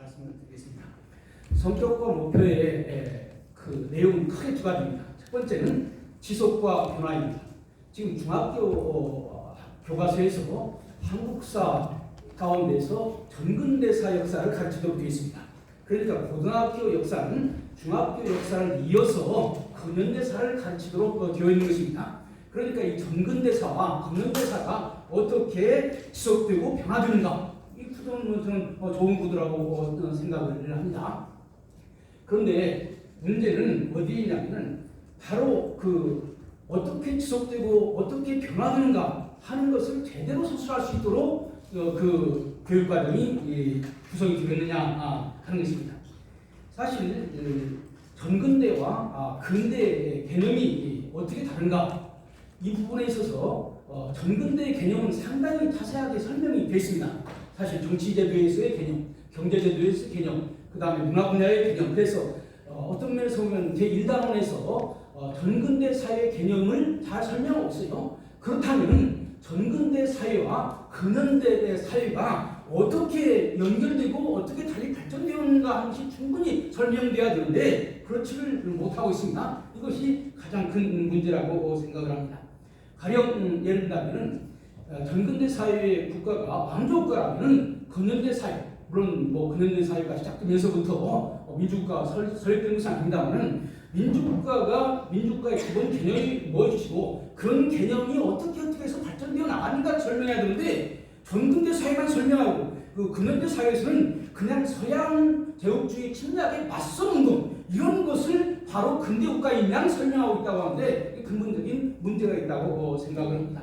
말씀을 드리겠습니다. 성격과 목표의 그 내용은 크게 두 가지입니다. 첫 번째는 지속과 변화입니다. 지금 중학교 교과서에서 한국사 가운데서 전근대사 역사를 가르치도록 되어 있습니다. 그러니까 고등학교 역사는 중학교 역사를 이어서 근현대사를 가르치도록 되어 있는 것입니다. 그러니까 이 전근대사와 근현대사가 어떻게 지속되고 변화되는가, 이 구조는 저는 좋은 구조라고 생각을 합니다. 그런데 문제는 어디에 있냐면 바로 그 어떻게 지속되고 어떻게 변화되는가 하는 것을 제대로 서술할 수 있도록 그 교육과정이 구성이 되겠느냐 하는 것입니다. 사실 전근대와 근대의 개념이 어떻게 다른가, 이 부분에 있어서 전근대의 개념은 상당히 자세하게 설명이 되어 있습니다. 사실 정치제도에서의 개념, 경제제도에서의 개념, 그 다음에 문화 분야의 개념. 그래서 어떤 면에서 보면 제1단원에서 전근대 사회 개념을 잘 설명하고 있어요. 그렇다면 전근대 사회와 근현대 사회가 어떻게 연결되고 어떻게 달리 발전되었는가 하는 것이 충분히 설명돼야 되는데 그렇지를 못하고 있습니다. 이것이 가장 큰 문제라고 생각을 합니다. 가령 예를 들면 전근대 사회의 국가가 왕조국가라면 근현대 사회, 물론 근현대 사회가 시작되면서부터 민주국가가 설립된 것은 아닙니다만 민주국가의 기본 개념이 무엇이고 그런 개념이 어떻게 해서 발전되어 나가는가를 설명해야 되는데 전근대 사회만 설명하고 그 근현대 사회에서는 그냥 서양 제국주의 침략에 맞선 운동, 이런 것을 바로 근대국가인 양 설명하고 있다고 하는데 근본적인 문제가 있다고 생각을 합니다.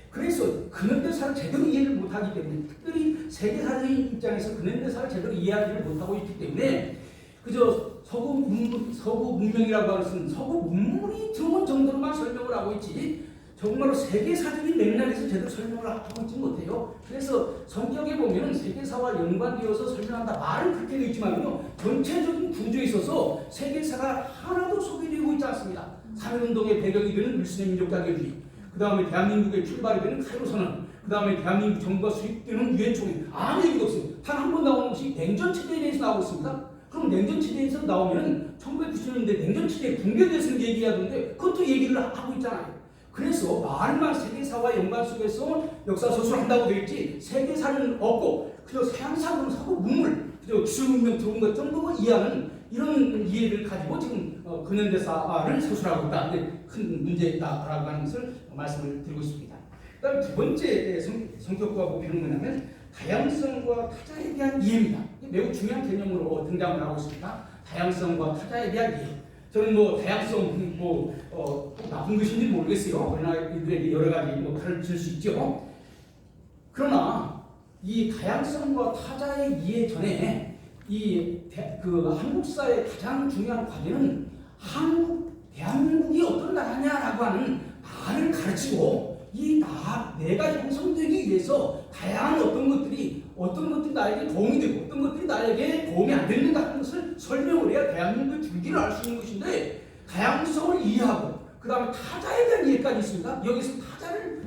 그래서 근현대사를 제대로 이해를 못하기 때문에, 특별히 세계사적인 입장에서 근현대사를 제대로 이해하지를 못하고 있기 때문에 그저 서구 문명이라고 하는 것은 서구 문물이 들어온 정도로만 설명을 하고 있지 정말로 세계사적인 맥락에서 제대로 설명을 하고 있지 못해요. 그래서 성격에 보면 세계사와 연관되어서 설명한다 말은 그렇게 되어 있지만요, 전체적인 구조에 있어서 세계사가 하나도 소개되고 있지 않습니다. 사회운동의 배경이 되는 윌슨의 민족자결주의, 그 다음에 대한민국의 출발이 되는 카이로선언, 그 다음에 대한민국 정부가 수립되는 유엔총회, 아무 얘기도 없어요. 단 한 번 나오는 것이 냉전체제에 대해서 나오고 있습니다. 그럼 냉전체제에서 나오면 1990년대 냉전체제 붕괴에 대해서 얘기해야 되는데 그것도 얘기를 하고 있잖아요. 그래서 말만 세계사와 연관 속에서 역사 서술을 한다고 되어 있지 세계사는 없고 그저 서양사는 서구 문물, 그저 기술문명 들어온 것 정도만 이해하는 이런 이해를 가지고 지금 근현대사를 서술하고 있다. 큰 문제다라고 하는 것을 말씀을 드리고 싶습니다. 그다음 두 번째 성격과 목표는 뭐냐면 다양성과 타자에 대한 이해입니다. 매우 중요한 개념으로 등장을 하고 있습니다. 다양성과 타자에 대한 이해. 저는 다양성 꼭 나쁜 것인지 모르겠어요. 어린아이들에게 여러 가지 가르칠 수 있죠. 그러나 이 다양성과 타자의 이해 전에 한국사의 가장 중요한 과제는 대한민국이 어떤 나라냐라고 하는 나를 가르치고 내가 형성되기 위해서 다양한 어떤 것들이 나에게 도움이 되고 어떤 것들이 나에게 도움이 안 되는가 하는 것을 설명을 해야 대한민국의 줄기를 알 수 있는 것인데, 다양성을 이해하고 그 다음에 타자에 대한 이해까지 있습니다. 여기서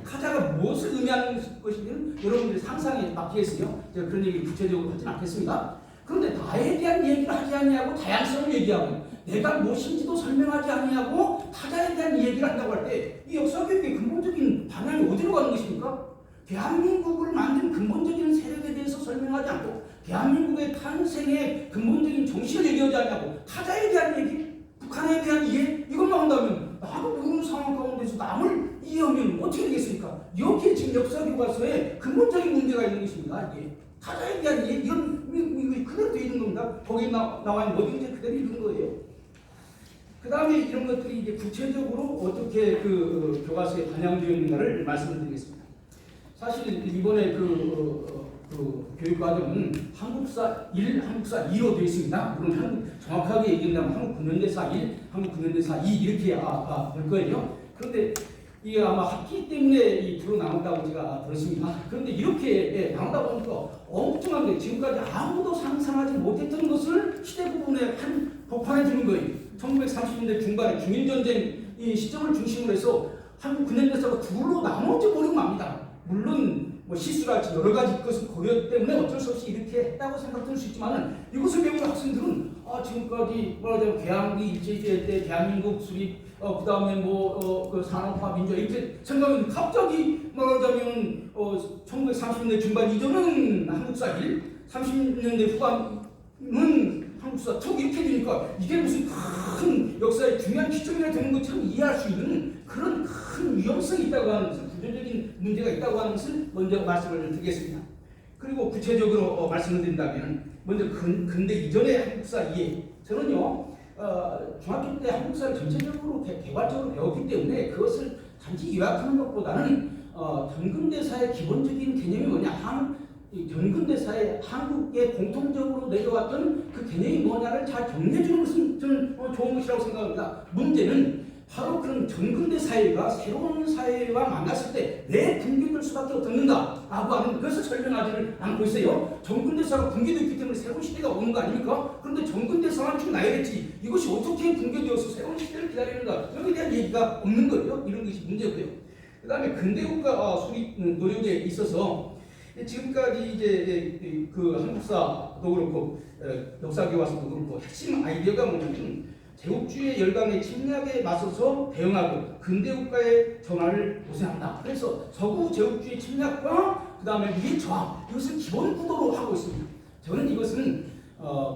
타자가 무엇을 의미하는 것인지는 여러분들이 상상에 맡기겠어요. 제가 그런 얘기 구체적으로 하진 않겠습니다. 그런데 나에 대한 얘기를 하지 아니하고 다양성을 얘기하고 내가 무엇인지도 설명하지 아니하고 타자에 대한 얘기를 한다고 할 때 이 역사교육의 근본적인 방향이 어디로 가는 것입니까? 대한민국을 만든 근본적인 세력에 대해서 설명하지 않고 대한민국의 탄생의 근본적인 정신을 얘기하지 않냐고 타자에 대한 얘기, 북한에 대한 이해, 이것만 한다면 나도 모르는 상황 가운데서 남을 이해하면 어떻게 되겠습니까? 여기에 지금 역사교과서에 근본적인 문제가 있는 것입니다. 이게 타자에 대한 이해, 이건 그대로 되어 있는 겁니다. 거기에 나와 있는 모든 게 그대로 있는 거예요. 그 다음에 이런 것들이 이제 구체적으로 어떻게 교과서에 반영되어 있는가를 말씀을 드리겠습니다. 사실 이번에 교육과정은 한국사 1, 한국사 2로 되어 있습니다. 물론 정확하게 얘기한다면 한국 근현대사 1, 한국 근현대사 2 이렇게 볼 거예요. 그런데 이게 아마 학기 때문에 두로 나온다고 제가 들었습니다. 그런데 이렇게 나온다 보니까 엉뚱한 게 지금까지 아무도 상상하지 못했던 것을 시대 부분에 복판에 두는 거예요. 1930년대 중반에 중일전쟁 이 시점을 중심으로 해서 한국 근현대사가 둘로 나눠져 버리고 맙니다. 물론 뭐 시수랄지 여러 가지 것을 고려 때문에 어쩔 수 없이 이렇게 했다고 생각될 수 있지만은 이것을 배우는 학생들은 지금까지 뭐라고 개항기 일제시대 때 대한민국 수립 그 다음에 그 산업화 민주화 이렇게 생각하면 갑자기 말하자면 1930년대 중반 이전은 한국사 1, 30년대 후반은 한국사 2 이렇게 되니까 이게 무슨 큰 역사의 중요한 기점이나 되는 것처럼 이해할 수 있는 그런 큰 위험성이 있다고 하는 것을 구조적인 문제가 있다고 하는 것을 먼저 말씀을 드리겠습니다. 그리고 구체적으로 말씀을 드린다면 먼저 근대 이전의 한국사 이해 저는요 중학교 때 한국사를 전체적으로 개괄적으로 배웠기 때문에 그것을 단지 요약하는 것보다는 전근대사의 기본적인 개념이 뭐냐 전근대사에 한국에 공통적으로 내려왔던 그 개념이 뭐냐를 잘 정리해주는 것은 저는 좋은 것이라고 생각합니다. 문제는 바로 그런 전근대 사회가 새로운 사회와 만났을 때 왜 붕괴될 수밖에 없는가 라고 하는 것을 설명하지를 않고 있어요. 전근대사가 붕괴됐기 때문에 새로운 시대가 오는 거 아닙니까? 그런데 전근대사만 쭉 나야겠지 이것이 어떻게 붕괴되어서 새로운 시대를 기다리는가 여기에 대한 얘기가 없는 거예요. 이런 것이 문제고요. 그 다음에 근대국가 수립 노력에 있어서 지금까지 이제 그 한국사도 그렇고 역사 교과서도 그렇고 핵심 아이디어가 뭐냐면 제국주의의 열강의 침략에 맞서서 대응하고 근대국가의 전환을 도생한다. 그래서 서구 제국주의 침략과 그 다음에 위의 저항 이것을 기본 구도로 하고 있습니다. 저는 이것은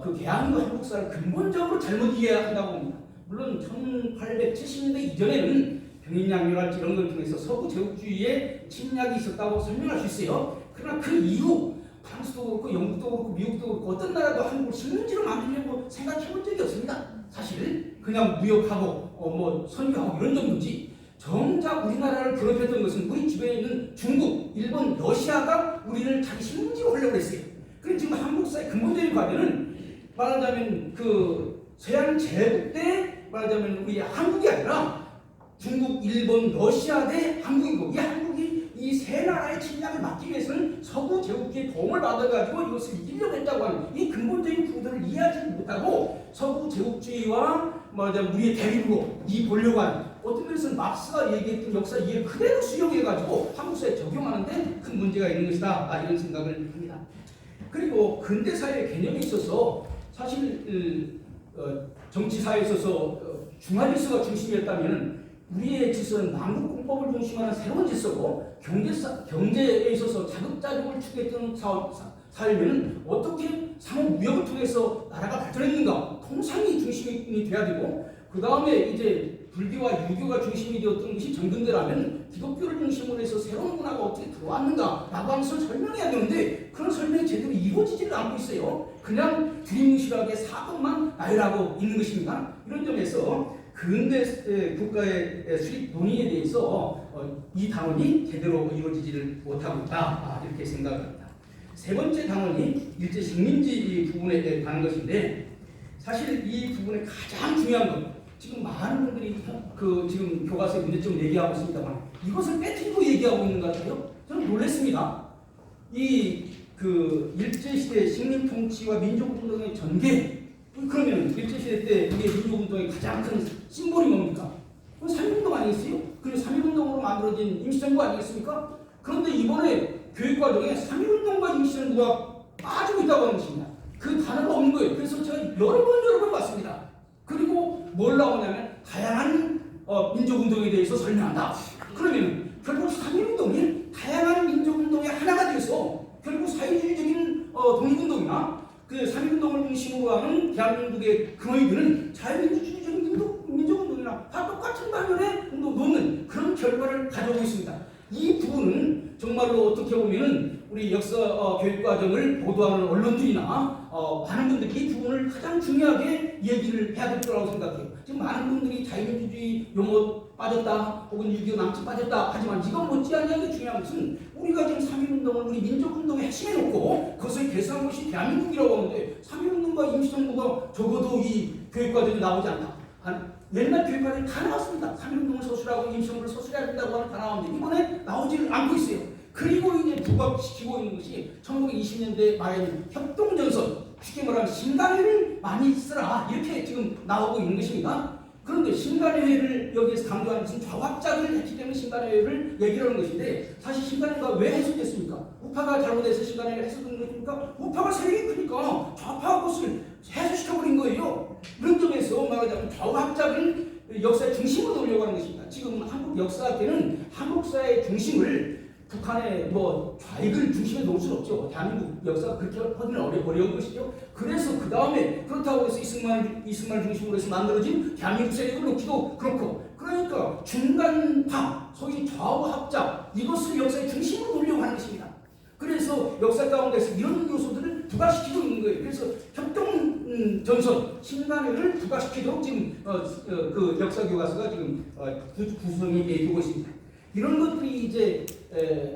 그 개항과 한국사를 근본적으로 잘못 이해한다고 봅니다. 물론 1870년대 이전에는 병인양요랄지 이런 걸 통해서 서구 제국주의의 침략이 있었다고 설명할 수 있어요. 그러나 그 이후 프랑스도 그렇고 영국도 그렇고 미국도 그렇고 어떤 나라도 한국을 식민지로 만들려고 생각해본 적이 없습니다. 사실 그냥 무역하고 뭐 선유하고 이런 정도지 정작 우리나라를 괴롭혔던 것은 우리 주변에 있는 중국, 일본, 러시아가 우리를 자기 식민지로 하려고 했어요. 그래서 지금 한국사의 근본적인 과제는 말하자면 그 서양 제국 때 말하자면 우리 한국이 아니라 중국, 일본, 러시아 대 한국이고 이 한국이 이 세 나라의 침략을 막기 위해서는 서구 제국주의 도움을 받아가지고 이것을 이기려고 했다고 하는 이 근본적인 구도를 이해하지 못하고 서구 제국주의와 우리의 대립으로 이 보려고 하는 어떤 면에서는 막스가 얘기했던 역사 이해를 그대로 수용해가지고 한국사에 적용하는데 큰 문제가 있는 것이다 이런 생각을 합니다. 그리고 근대사회의 개념에 있어서 사실 정치사회에 있어서 중화질서가 중심이었다면 우리의 질서는 남북공법을 중심하는 새로운 질서고 경제에 있어서 자급자족을 추구했던 사회면 어떻게 상호무역을 통해서 나라가 발전했는가 통상이 중심이 돼야 되고 그 다음에 이제 불교와 유교가 중심이 되었던 것이 전근대라면 기독교를 중심으로 해서 새로운 문화가 어떻게 들어왔는가 라고 하면서 설명해야 되는데 그런 설명이 제대로 이루어지지를 않고 있어요. 그냥 두리뭉실하게 사건만 나열하고 있는 것입니다. 이런 점에서 근대 국가의 수립 논의에 대해서 이 당원이 제대로 이루어지지를 못하고 있다 이렇게 생각합니다. 세 번째 당원이 일제 식민지 부분에 관한 것인데 사실 이 부분의 가장 중요한 것 지금 많은 분들이 지금 교과서에 문제점 얘기하고 있습니다만 이것을 빼뜨리고 얘기하고 있는 것 같아요. 저는 놀랐습니다. 그 일제시대 식민통치와 민족운동의 전개 그러면 일제시대 때 우리의 민족운동의 가장 큰 심볼이 뭡니까? 그건 3.1운동 아니겠어요? 그리고 3.1운동으로 만들어진 임시정부 아니겠습니까? 그런데 이번에 교육과정에 3.1운동과 임시정부가 빠지고 있다고 하는 것입니다. 그 단어가 없는 거예요. 그래서 제가 여러 번 봤습니다. 그리고 뭘 나오냐면 다양한 민족운동에 대해서 설명한다. 그러면 결국 3.1운동이 다양한 민족운동의 하나가 되어서 결국 사회주의적인 독립운동이나 그 3.1운동을 중심으로 하는 대한민국의 근원이들은 자유민주주의적인 민족운동이나 다 똑같은 방면에 놓는 그런 결과를 가져오고 있습니다. 이 부분은 정말로 어떻게 보면 우리 역사 교육과정을 보도하는 언론들이나 많은 분들이 이 부분을 가장 중요하게 얘기를 해야 될 거라고 생각해요. 지금 많은 분들이 자유민주주의 용어 빠졌다 혹은 6.25 남치 빠졌다 하지만 이건 못지않게 중요한 것은 우리가 지금 3.1운동을 우리 민족운동의 핵심에 놓고 그것을 개선한 것이 대한민국이라고 하는데 3.1운동과 임시정부가 적어도 이 교육과정에 나오지 않다. 옛날 교육과정이 다 나왔습니다. 3.1운동을 서술하고 임시정부를 서술해야 된다고 하는 다 나오는데 이번에 나오지를 않고 있어요. 그리고 이제 부각시키고 있는 것이 1920년대 말에는 협동전선 쉽게 말하면 신강을 많이 쓰라 이렇게 지금 나오고 있는 것입니다. 그런데 신간회를 여기에서 강조하는 것은 좌확장을 했기 때문에 신간회를 얘기를 하는 것인데, 사실 신간회가 왜 해석됐습니까? 우파가 잘못해서 신간회를 해석된 것입니까? 우파가 세력이 크니까 좌파 것을 해소시켜버린 거예요. 그런 점에서 말하자면 좌확장을 역사의 중심으로 놓으려고 하는 것입니다. 지금 한국 역사학계는 한국사의 중심을 북한의 좌익을 중심에 놓을 수는 없죠. 대한민국 역사가 그렇게 하기는 어려운 것이죠. 그래서 그 다음에 그렇다고 해서 이승만 중심으로 해서 만들어진 대한민국 세력을 놓기도 그렇고, 그러니까 중간파, 소위 좌우합작, 이것을 역사의 중심으로 놓으려고 하는 것입니다. 그래서 역사 가운데서 이런 요소들을 부각시키고 있는 거예요. 그래서 협동전선, 신간회를 부각시키도록 지금 그 역사 교과서가 지금 구성이 되고 있습니다. 이런 것들이 이제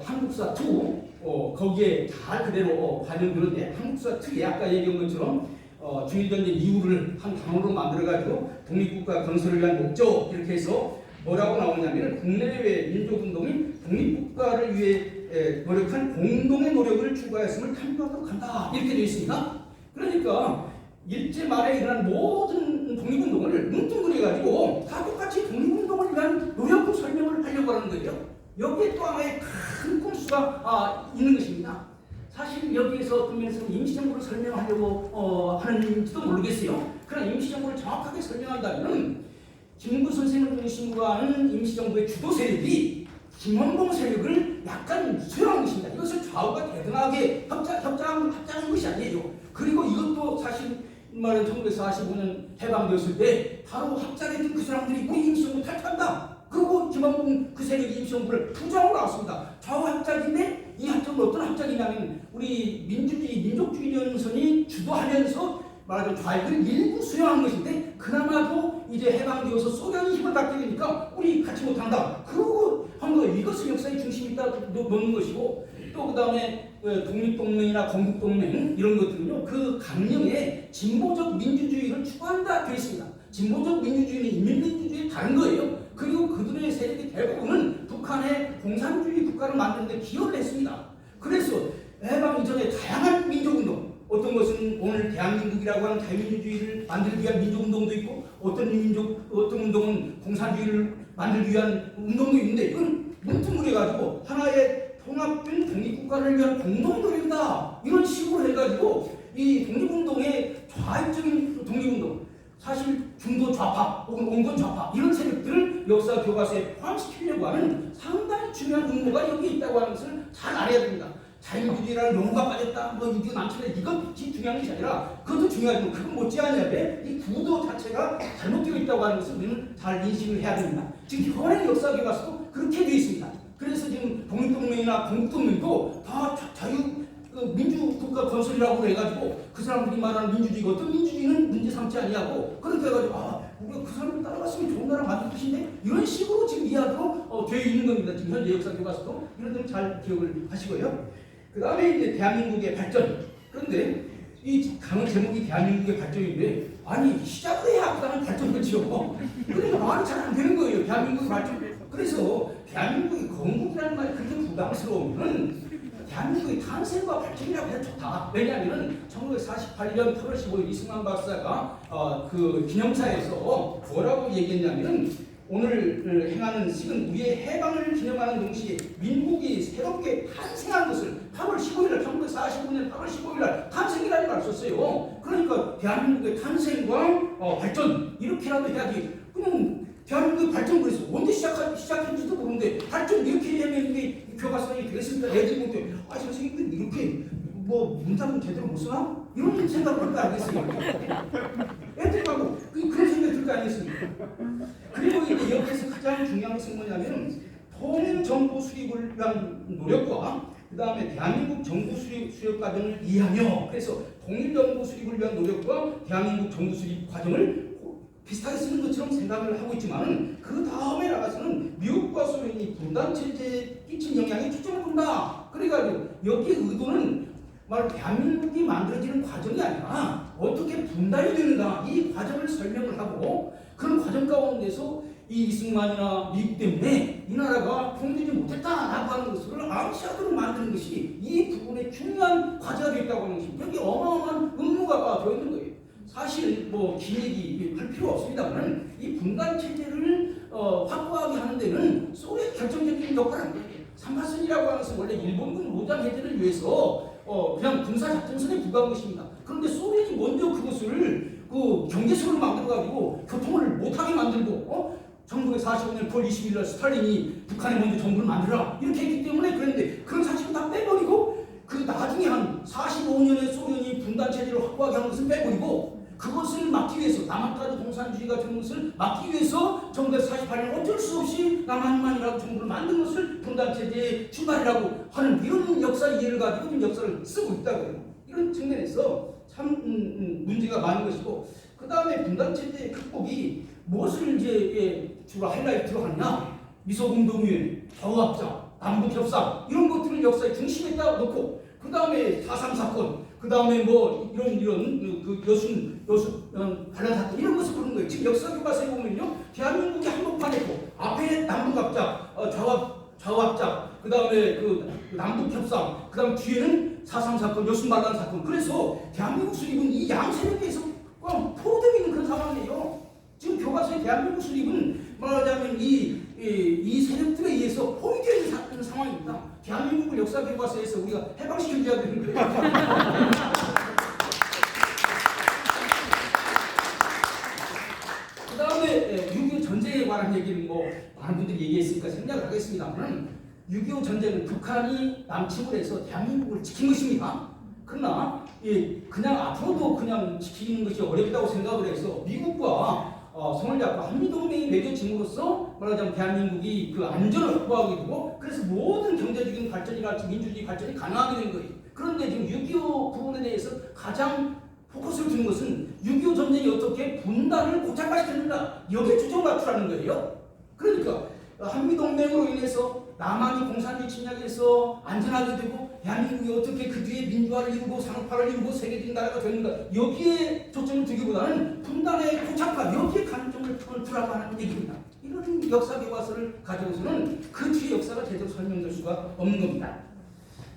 한국사 2 거기에 잘 그대로 반영되는데, 한국사 2에 아까 얘기한 것처럼 중일전쟁 이후를 한 단어로 만들어가지고 독립국가 건설을 위한 목적, 이렇게 해서 뭐라고 나오냐면 국내외 민족운동이 독립국가를 위해 노력한 공동의 노력을 추구하였음을 탐구하도록 한다, 이렇게 되어 있습니다. 그러니까 일제 말에 일어난 모든 독립운동을 뭉뚱그려가지고 다 똑같이 독립운동을 위한 노력으로 설명을 하려고 하는 거예요. 여기에 또 하나의 큰 꼼수가 있는 것입니다. 사실 여기에서 어떤 면에서는 임시정부를 설명하려고 하는지도 모르겠어요. 그러나 임시정부를 정확하게 설명한다면 김구 선생을 중심으로 하는 임시정부의 주도 세력이 김원봉 세력을 약간 수용한 것입니다. 이것을 좌우가 대등하게 협장한 것이 아니에요. 그리고 이것도 사실 말은 1945년 해방되었을 때 바로 합작했던 그 사람들이 우리 임시정부 탈퇴한다. 그리고 김원봉 그 세력이 임시정부를 부정하고 나왔습니다. 좌우 합작인데 이 합작은 어떤 합작이냐면 우리 민족주의 전선이 주도하면서 말하자면 좌익을 일부 수용한 것인데, 그나마도 이제 해방되어서 소련이 힘을 갖게 되니까 우리 같이 못한다. 그러고 한 거예요. 이것을 역사의 중심에 있다 놓는 것이고, 또 그 다음에 독립동맹이나 건국동맹 이런 것들은요, 그 강령에 진보적 민주주의를 추구한다 되어 있습니다. 진보적 민주주의는 인민민주주의에 다른 거예요. 그리고 그들의 세력의 대부분은 북한의 공산주의 국가를 만드는 데 기여를 했습니다. 그래서 해방 이전에 다양한 민족운동, 어떤 것은 오늘 대한민국이라고 하는 자유민주주의를 만들기 위한 민족운동도 있고, 어떤 운동은 공산주의를 만들기 위한 운동도 있는데, 이건 뭉뚱그려가지고 하나의 통합된 독립국가를 위한 공동노력이다, 이런 식으로 해가지고 이 독립운동의 좌익적인 독립운동, 사실 중도 좌파 혹은 온건 좌파 이런 세력들을 역사 교과서에 포함시키려고 하는 상당히 중요한 음모가 여기에 있다고 하는 것을 잘 알아야 됩니다. 자유민주주의라는 용어가 빠졌다, 이게 많잖아요. 이것이 중요한 것이 아니라, 그것도 중요하지만 그건 못지않게 이 구도 자체가 잘못되어 있다고 하는 것을 우리는 잘 인식을 해야 됩니다. 지금 현행 역사 교과서도 그렇게 되어 있습니다. 그래서 지금 독립동맹이나 건국동맹도 다 민주국가 건설이라고 해가지고 그 사람들이 말하는 민주주의가 어떤 민주주의는 문제 삼지 아니하고, 그렇게 해가지고 우리가 그 사람들 따라갔으면 좋은 나라 만들 것인데, 이런 식으로 지금 이해하도록 되어 있는 겁니다. 지금 현재 역사 교과서도 이런 점 잘 기억을 하시고요. 그 다음에 이제 대한민국의 발전. 그런데 이 강의 제목이 대한민국의 발전인데, 아니 시작을 해야 그 다음에 발전을 지어. 그러니까 말이 잘 안 되는 거예요. 대한민국의 발전. 그래서 대한민국의 건국이라는 말이 그렇게 부담스러우면 대한민국의 탄생과 발전이라고 해도 좋다. 왜냐하면 1948년 8월 15일 이승만 박사가 그 기념사에서 뭐라고 얘기했냐면, 오늘 행하는 식은 우리의 해방을 기념하는 동시에 민국이 새롭게 탄생한 것을 8월 15일, 1945년 8월 15일 탄생이라는 걸 썼어요. 그러니까 대한민국의 탄생과 발전 이렇게라도 해야지. 그럼 대한민국의 발전, 그래서 언제 시작했는지도 모르는데 발전 이렇게 하면 이게 교과서에 되겠습니까? 애들이 못해. 선생님들 이렇게 문장은 제대로 못 쓰나? 이런 생각을 할 거 아니겠어요? 애들이 가고 그런 생각이 들 거 아니겠습니까? 그리고 이제 여기에서 가장 중요한 것은 뭐냐면, 통일정부 수립을 위한 노력과 그 다음에 대한민국 정부 수립 과정을 이해하며, 그래서 통일정부 수립을 위한 노력과 대한민국 정부 수립 과정을 비슷하게 쓰는 것처럼 생각을 하고 있지만, 그 다음에 나가서는 미국과 소련이 분단체제에 끼친 영향에 초점을 둔다. 그래가지고 여기 의도는 말 대한민국이 만들어지는 과정이 아니라 어떻게 분단이 되는가, 이 과정을 설명을 하고, 그런 과정 가운데서 이 이승만이나 미국 때문에 이 나라가 통일되지 못했다라고 하는 것을 암시하도록 만드는 것이 이 부분의 중요한 과제가 되어 있다고 하는 것이, 여기 어마어마한 의무가 되어 있는 거예요. 사실 뭐 긴 얘기 할 필요 없습니다만 이 분단 체제를 확보하게 하는 데는 소련이 결정적인 역할을 한 거예요. 삼파선이라고 하는 것은 원래 일본군 무장 해제를 위해서 그냥 군사 작전선에 불과한 것입니다. 그런데 소련이 먼저 그것을 그 경계선을 만들어가지고 교통을 못하게 만들고 1945년 9월 20일 날 스탈린이 북한에 먼저 정부를 만들어라 이렇게 했기 때문에 그랬는데 그런 사실은 다 빼버리고 그 나중에 한 45년에 소련이 분단 체제를 확보하게 한 것은 빼버리고 그것을 막기 위해서 남한까지 공산주의 같은 것을 막기 위해서 1948년 어쩔 수 없이 남한만이라고 정부를 만든 것을 분단 체제의 출발이라고 하는 이런 역사 이해를 가지고 좀 역사를 쓰고 있다고요. 이런 측면에서 참 문제가 많은 것이고 그 다음에 분단 체제의 극복이 무엇을 이제 주로 하이라이트로 하느냐 미소공동위원회, 좌우합작, 남북협상 이런 것들을 역사의 중심에다 놓고 그 다음에 4.3 사건, 그 다음에 뭐 이런 그 여순 반란 사건 이런 것을 보는 거예요. 지금 역사 교과서에 보면요, 대한민국이 한복판에 있고 앞에 남북합작, 좌우합작, 그 다음에 그 남북협상, 그 다음 뒤에는 4.3 사건, 여순 반란 사건. 그래서 대한민국 수립은 이 양세력에서 포로되어 있는 그런 상황이에요. 지금 교과서에 대한민국 수립은 말하자면 이 세력들에 의해서 포위되어 있는 상황입니다. 대한민국을 역사 교과서에서 우리가 해방시켜줘야 되는 거예요. 그 다음에 6.25 전쟁에 관한 얘기는 뭐 많은 분들이 얘기했으니까 생략을 하겠습니다만 6.25 전쟁은 북한이 남침을 해서 대한민국을 지킨 것입니다. 그러나 그냥 앞으로도 그냥 지키는 것이 어렵다고 생각을 해서 미국과 손을 잡고 한미동맹이 맺어짐으로써 말하자면 대한민국이 그 안전을 확보하게 되고 그래서 모든 경제적인 발전이랄지 민주주의 발전이 가능하게 된 거예요. 그런데 지금 6.25 부분에 대해서 가장 포커스를 두는 것은 6.25 전쟁이 어떻게 분단을 고착화시켰는가 여기에 초점을 맞추라는 거예요. 그러니까 한미동맹으로 인해서 남한이 공산주의 침략에서 안전하게 되고 대한민국이 어떻게 그 뒤에 민주화를 이루고 산업화를 이루고 세계적인 나라가 되는가 여기에 초점을 두기보다는 분단의 고착화 여기에 관점을 두라고 하는 얘기입니다. 이런 역사 교과서를 가지고서는 그 뒤에 역사가 제대로 설명될 수가 없는 겁니다.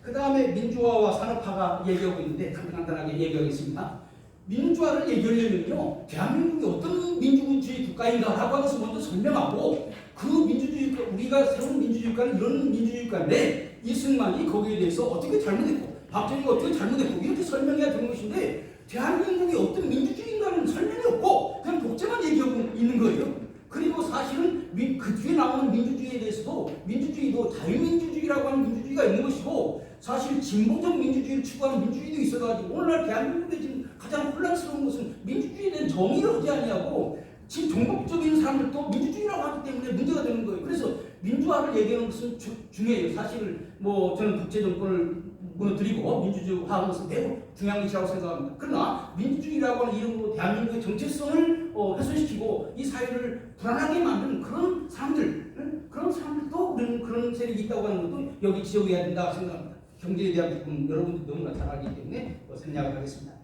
그 다음에 민주화와 산업화가 얘기하고 있는데 간단하게 얘기하겠습니다. 민주화를 얘기하려면요 대한민국이 어떤 민주주의 국가인가라고 하는 것을 먼저 설명하고 그 민주주의 우리가 세운 민주주의 국가는 이런 민주주의 국가인데 이승만이 거기에 대해서 어떻게 잘못했고 박정희가 어떻게 잘못했고 이렇게 설명해야 되는 것인데 대한민국이 어떤 민주주의인가는 설명이 없고 그냥 독재만 얘기하고 있는 거예요. 그리고 사실은 그 뒤에 나오는 민주주의에 대해서도 민주주의도 자유민주주의라고 하는 민주주의가 있는 것이고 사실 진보적 민주주의를 추구하는 민주주의도 있어가지고 오늘날 대한민국에 지금 가장 혼란스러운 것은 민주주의에 대한 정의를 하지 아니하고 지금 종북적인 사람들도 민주주의라고 하기 때문에 문제가 되는 거예요. 그래서 민주화를 얘기하는 것은 중요해요. 사실 뭐 저는 독재정권을 무너뜨리고 민주주의화하는 것은 매우 중요한 것이라고 생각합니다. 그러나 민주주의라고 하는 이름으로 대한민국의 정체성을 훼손시키고 이 사회를 불안하게 만드는 그런 사람들도 우리는 그런 세력이 있다고 하는 것도 여기 지적해야 된다고 생각합니다. 경제에 대한 부분 여러분들 너무나 잘 알기 때문에 생략을 하겠습니다.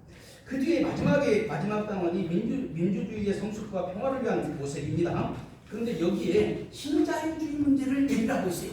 그 뒤에 마지막 단원이 민주주의의 성숙과 평화를 위한 모색입니다. 그런데 여기에 신자유주의 문제를 얘기하고 있어요.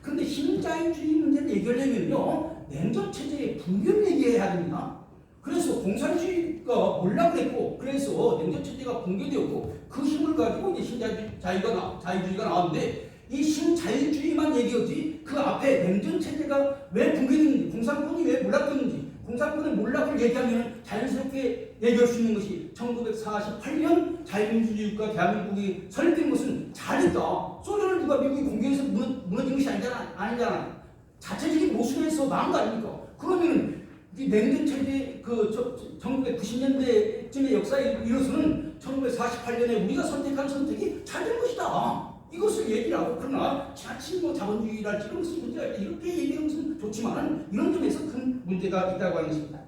그런데 신자유주의 문제를 얘기하려면요 냉전 체제의 붕괴를 얘기해야 됩니다. 그래서 공산주의가 몰락을 했고 그래서 냉전 체제가 붕괴되었고 그 힘을 가지고 이제 자유주의가 나왔는데 이 신자유주의만 얘기하지 그 앞에 냉전 체제가 왜 붕괴됐는지 공산권이 왜 몰락됐는지 공산권의 몰락을 얘기하면 자연스럽게 얘기할 수 있는 것이 1948년 자유민주주의 국가 대한민국이 설립된 것은 잘했다. 소련을 누가 미국이 공격해서 무너진 것이 아니잖아. 자체적인 모순에서 망한 거 아닙니까? 그러면 이 냉전 체제 1990년대쯤의 역사에 이르서는 1948년에 우리가 선택한 선택이 잘된 것이다. 이것을 얘기를 하고 그러나 자칫 자본주의랄지 이런 것은 문제가 있다. 이렇게 얘기하는 것은 좋지만 이런 점에서 큰 문제가 있다고 하는 것입니다.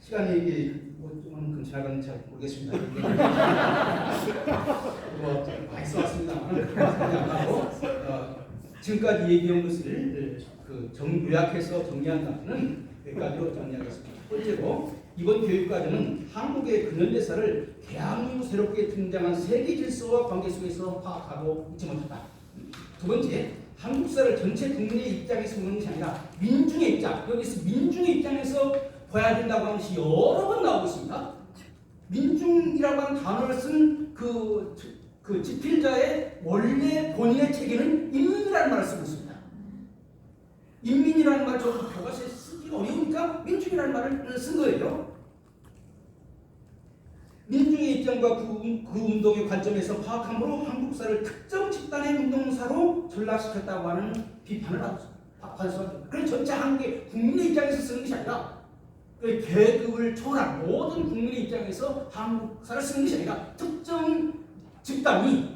시간이 좀 지나가는지 잘 모르겠습니다. 많이 써왔습니다만 안 하고 지금까지 얘기한 것을 요약해서 정리한다면 몇 가지로 정리하겠습니다. 첫 번째로 이번 교육과정은 한국의 근현대사를 대한민국 새롭게 등장한 세계 질서와 관계 속에서 파악하고 잊지 못했다. 두 번째, 한국사를 전체 국민의 입장에서 보는 것이 아니라 민중의 입장, 여기서 민중의 입장에서 봐야 된다고 하는 것이 여러 번 나오고 있습니다. 인민이라고 하는 단어를 쓴 그 집필자의 원래 본인의 책에는 인민이라는 말을 쓰고 있습니다. 인민이라는 말 저도 교과서에 쓰기가 어려우니까 민중이라는 말을 쓴 거예요. 민중의 입장과 그 운동의 관점에서 파악함으로 한국사를 특정 집단의 운동사로 전락시켰다고 하는 비판을 받을 수가 있습니다. 그래서 전체 한국의 국민의 입장에서 쓰는 것이 아니라 계급을 초월한 모든 국민의 입장에서 한국사를 쓰는 것이 아니라 특정 집단이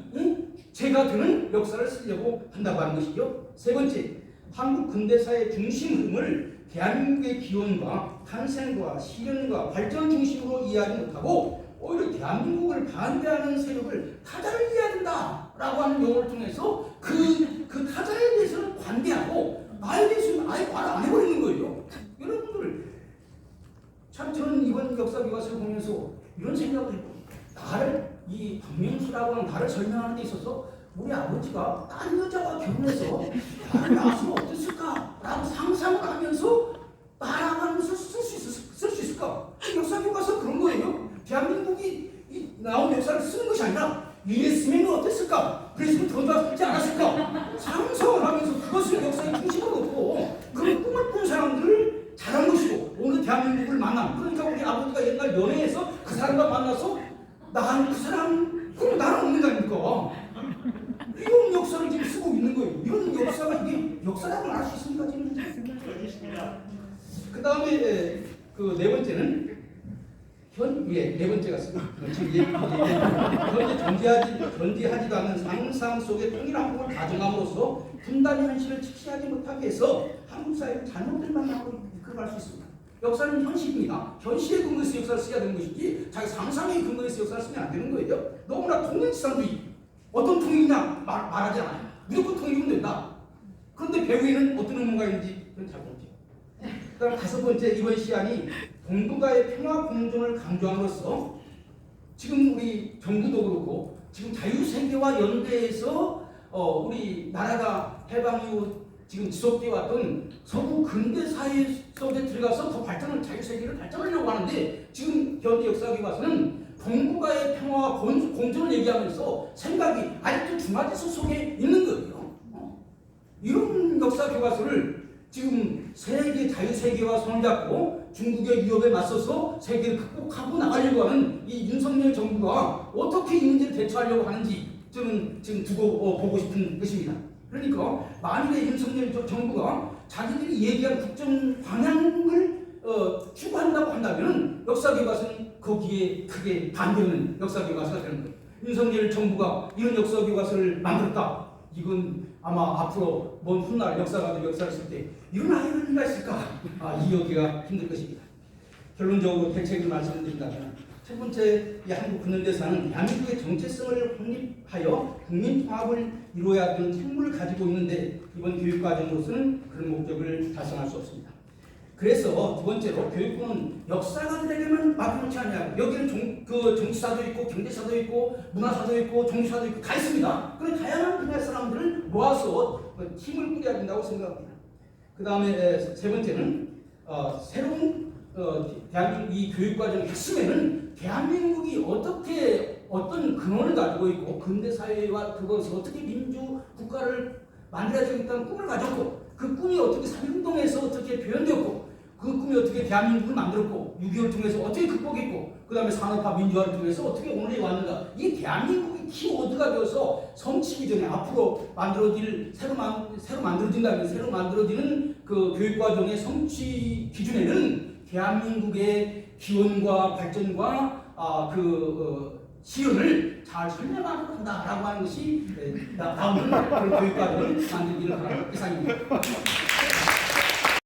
제가 되는 역사를 쓰려고 한다고 하는 것이죠. 세 번째, 한국 근대사의 중심을 대한민국의 기원과 탄생과 실현과 발전 중심으로 이해하지 못하고 오히려 대한민국을 반대하는 세력을 타자를 이해해야 된다라고 하는 용어를 통해서 그 타자에 대해서는 관대하고 나에 대해서는 아예 말 안 해버리는 거예요. 여러분들 참 저는 이번 역사 교과서를 보면서 이런 생각을 해요. 이 박명수라고 하는 나를 설명하는 데 있어서 우리 아버지가 다른 여자와 결혼해서 나를 낳았으면 어땠을까라고 상상을 하면서 나라고 하는 것을 쓸 수 있을까? 역사 교과서 그런 거예요. 대한민국이 나온 역사를 쓰는 것이 아니라 이랬으면 어땠을까? 그랬으면 더 낫지 않았을까? 상상을 하면서 그것을 역사의 중심으로 놓고 그런 꿈을 꾼 사람들을 잘한 것이고 오늘 대한민국을 만남. 그러니까 우리 아버지가 옛날 연애해서 그 사람과 만나서 난 그 사람 그럼 나는 없는 거 아닙니까? 이런 역사를 지금 쓰고 있는 거예요. 이런 역사가 이게 역사라고 말할 수 있습니까? 지금? 그 다음에 그 네 번째는 네 번째가 존재하지도 않는 상상 속의 통일한 한국을 가정함으로써 분단의 현실을 직시하지 못하게 해서 한국 사회의 잘못된 방향으로 이끌어갈 수 있습니다. 역사는 현실입니다. 현실에 근거해서 역사를 써야 되는 것이지 자기 상상에 근거해서 역사를 쓰면 안 되는 거예요. 너무나 통일지상주의. 어떤 통일이냐 말하지 않아요. 무조건 통일이면 된다. 그런데 배후에는 어떤 의무가 있는지 그건 잘 모르죠. 그 다음 다섯 번째, 이번 시안이 동북아의 평화 공존을 강조함으로써 지금 우리 정부도 그렇고 지금 자유세계와 연대해서 우리 나라가 해방 이후 지금 지속되어 왔던 서구 근대 사회 속에 들어가서 더 자유세계를 발전하려고 하는데 지금 현대 역사교과서는 동북아의 평화와 공존을 얘기하면서 생각이 아직도 중화대소 속에 있는 거예요. 이런 역사교과서를 지금 세계 자유세계와 손을 잡고 중국의 위협에 맞서서 세계를 극복하고 나가려고 하는 이 윤석열 정부가 어떻게 이 문제를 대처하려고 하는지 저는 지금 두고 보고 싶은 것입니다. 그러니까 만일에 윤석열 정부가 자기들이 얘기한 국정 방향을 추구한다고 한다면 역사교과서는 거기에 크게 반대하는 역사교과서가 되는 거예요. 윤석열 정부가 이런 역사교과서를 만들었다. 이건 아마 앞으로 먼 훗날 역사가들 역사를 쓸 때 이런 아이러니가 있을까? 이해하기가 힘들 것입니다. 결론적으로 대책을 말씀드린다면 첫 번째, 이 한국 근현대사는 대한민국의 정체성을 확립하여 국민 통합을 이루어야 하는 책무를 가지고 있는데 이번 교육과정으로서는 그런 목적을 달성할 수 없습니다. 그래서 두 번째로 교육부는 역사가들에게만 맡겨놓지 않냐. 여기는 정치사도 있고 경제사도 있고 문화사도 있고 종교사도 있고 다 있습니다. 그런 다양한 분야의 사람들을 모아서 팀을 꾸려야 된다고 생각합니다. 그 다음에 세 번째는 새로운 대한민국 이 교육과정 핵심에는 대한민국이 어떤 근원을 가지고 있고 근대사회와 그것을 어떻게 민주 국가를 만들어야 되겠다는 꿈을 가졌고 그 꿈이 어떻게 3.1운동에서 어떻게 표현되었고 그 꿈이 어떻게 대한민국을 만들었고 6.25를 통해서 어떻게 극복했고 그 다음에 산업화 민주화를 통해서 어떻게 오늘에 왔는가 이 대한민국의 키워드가 되어서 성취기 전에 앞으로 만들어질 새로 만들어진다면 새로 만들어지는 그 교육과정의 성취 기준에는 대한민국의 기원과 발전과 시연을 잘 설명하도록 한다라고 하는 것이 나오는 그런 교육과정을 만들기를 바랍니다. 이상입니다.